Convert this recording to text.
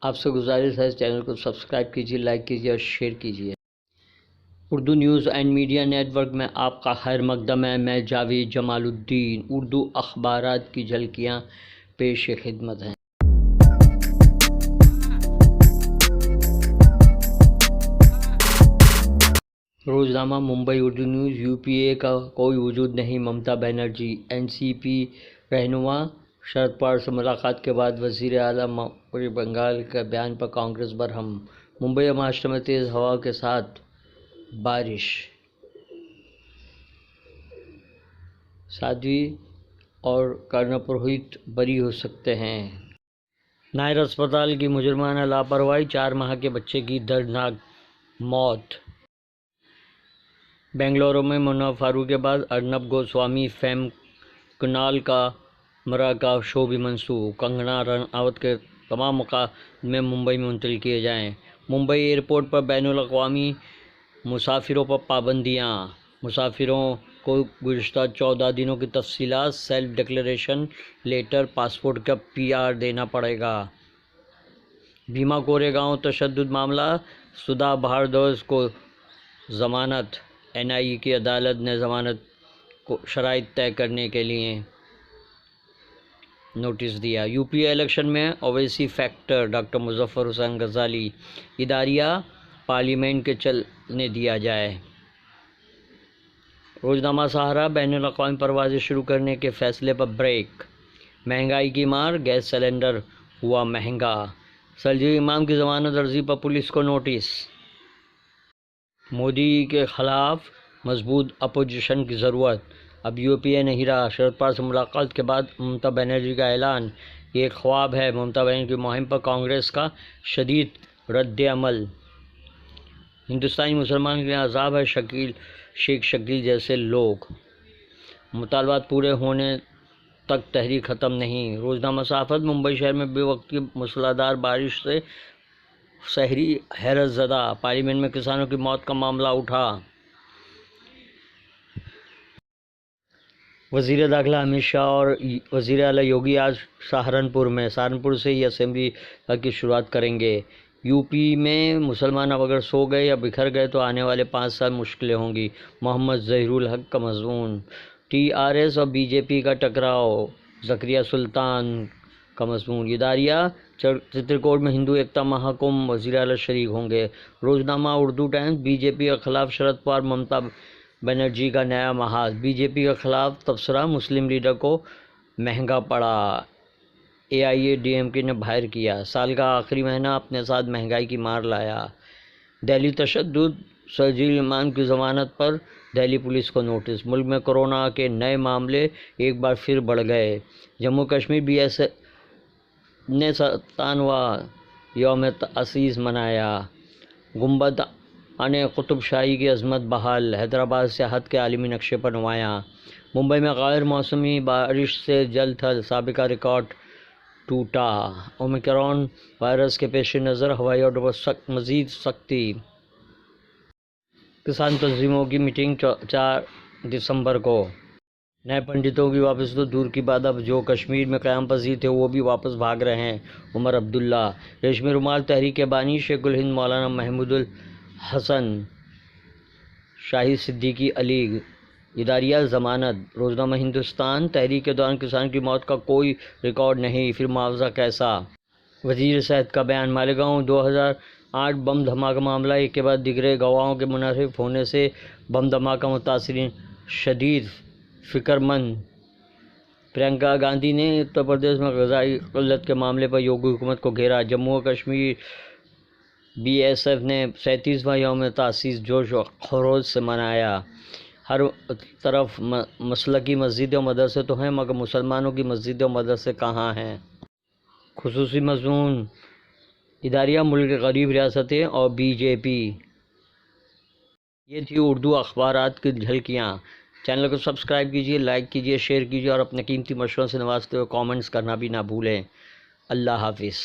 آپ سے گزارش ہے اس چینل کو سبسکرائب کیجیے، لائک کیجیے اور شیئر کیجیے۔ Urdu news and media network میں آپ کا خیر مقدم ہے۔ میں جاوید جمال الدین اردو اخبارات کی جھلکیاں پیش خدمت ہیں۔ روزنامہ Mumbai Urdu news. U P A کا کوئی وجود نہیں، Mamata Banerjee. N C P رہنما شرد پوار سے ملاقات کے بعد وزیر اعلیٰ مغربی بنگال کے بیان پر کانگریس برہم۔ ممبئی اور مہاراشٹر میں تیز ہوا کے ساتھ بارش۔ سادھوی اور کرنا پروہت بری ہو سکتے ہیں۔ نائر اسپتال کی مجرمانہ لاپرواہی، 4 ماہ کے بچے کی دردناک موت۔ بنگلورو میں منوہر فاروق کے بعد ارنب گوسوامی فیم کنال کا مرا شو بھی منسوخ۔ کنگنا رناوت کے تمام مقدمے ممبئی میں منتقل کیے جائیں۔ ممبئی ایئرپورٹ پر بین الاقوامی مسافروں پر پابندیاں۔ مسافروں کو گزشتہ 14 دنوں کی تفصیلات، سیلف ڈکلیریشن لیٹر، پاسپورٹ کا PR دینا پڑے گا۔ بھیما کوریگاؤں تشدد معاملہ، سدھا بھاردواج کو ضمانت۔ NIA کی عدالت نے ضمانت کو شرائط طے کرنے کے لیے نوٹس دیا۔ UP الیکشن میں اویسی فیکٹر، ڈاکٹر مظفر حسین غزالی۔ اداریہ پارلیمنٹ کے چلنے دیا جائے۔ روزنامہ سہارا۔ بین الاقوامی پروازیں شروع کرنے کے فیصلے پر بریک۔ مہنگائی کی مار، گیس سلنڈر ہوا مہنگا۔ سرجیل امام کی ضمانت عرضی پر پولیس کو نوٹس۔ مودی کے خلاف مضبوط اپوزیشن کی ضرورت، اب UPA نہیں رہا۔ شرد پوار سے ملاقات کے بعد ممتا بنرجی کا اعلان، یہ ایک خواب ہے۔ ممتا بنرجی کی مہم پر کانگریس کا شدید رد عمل۔ ہندوستانی مسلمان کے لیے عذاب ہے شیخ شکیل جیسے لوگ، مطالبات پورے ہونے تک تحریک ختم نہیں۔ روزنامہ صحافت۔ ممبئی شہر میں بے وقت کی موسلادھار بارش سے شہری حیرت زدہ، پارلیمنٹ میں کسانوں کی موت کا معاملہ اٹھا۔ وزیر داخلہ امت شاہ اور وزیر اعلیٰ یوگی آج سہارنپور سے ہی اسمبلی کی شروعات کریں گے۔ UP میں مسلمان اب اگر سو گئے یا بکھر گئے تو آنے والے 5 سال مشکلیں ہوں گی، محمد ظہیر الحق کا مضمون۔ TRS اور BJP کا ٹکراؤ، زکریا سلطان کا مضمون۔ اداریہ چترکوٹ میں ہندو ایکتا مہاکمبھ، وزیر اعلیٰ شریک ہوں گے۔ روزنامہ اردو ٹائمز۔ BJP کے خلاف شرد پوار، ممتا بنرجی کا نیا محاذ۔ BJP کے خلاف تبصرہ، مسلم لیڈر کو مہنگا پڑا، AIADMK نے باہر کیا۔ سال کا آخری مہینہ اپنے ساتھ مہنگائی کی مار لایا۔ دہلی تشدد، سرجیل امام کی ضمانت پر دہلی پولیس کو نوٹس۔ ملک میں کورونا کے نئے معاملے ایک بار پھر بڑھ گئے۔ جموں کشمیر BSF نے 97واں یوم تاسیس منایا۔ گنبد قطب شاہی کی عظمت بحال، حیدرآباد سیاحت کے عالمی نقشے پر نمایاں۔ ممبئی میں غیر موسمی بارش سے جل تھل، سابقہ ریکارڈ ٹوٹا۔ اومیکرون وائرس کے پیش نظر ہوائی اڈوں پر مزید سختی۔ کسان تنظیموں کی میٹنگ 4 دسمبر کو۔ نئے پنڈتوں کی واپسی تو دور کی بات، اب جو کشمیر میں قیام پذیر تھے وہ بھی واپس بھاگ رہے ہیں۔ عمر عبداللہ۔ ریشمی رومال تحریک کے بانی شیخ الہند مولانا محمود الحسن شاہی صدیقی علی۔ اداریہ ضمانت۔ روزنامہ ہندوستان۔ تحریک کے دوران کسان کی موت کا کوئی ریکارڈ نہیں، پھر معاوضہ کیسا؟ وزیر صحت کا بیان۔ مالیگاؤں 2008 بم دھماکہ معاملہ، ایک کے بعد دیگرے گواہوں کے منحرف ہونے سے بم دھماکہ متاثرین شدید فکر مند۔ پرینکا گاندھی نے اتر پردیش میں غذائی قلت کے معاملے پر یوگی حکومت کو گھیرا۔ جموں و کشمیر BSF نے 37واں یوم تاسیس جوش و خروش سے منایا۔ ہر طرف مسلکی مسجدیں و مدرسے تو ہیں، مگر مسلمانوں کی مسجدیں و مدرسے کہاں ہیں؟ خصوصی مضمون۔ اداریہ ملک کے غریب ریاستیں اور BJP۔ یہ تھی اردو اخبارات کی جھلکیاں۔ چینل کو سبسکرائب کیجیے، لائک کیجیے، شیئر کیجیے اور اپنے قیمتی مشوروں سے نوازتے ہوئے کامنٹس کرنا بھی نہ بھولیں۔ اللہ حافظ۔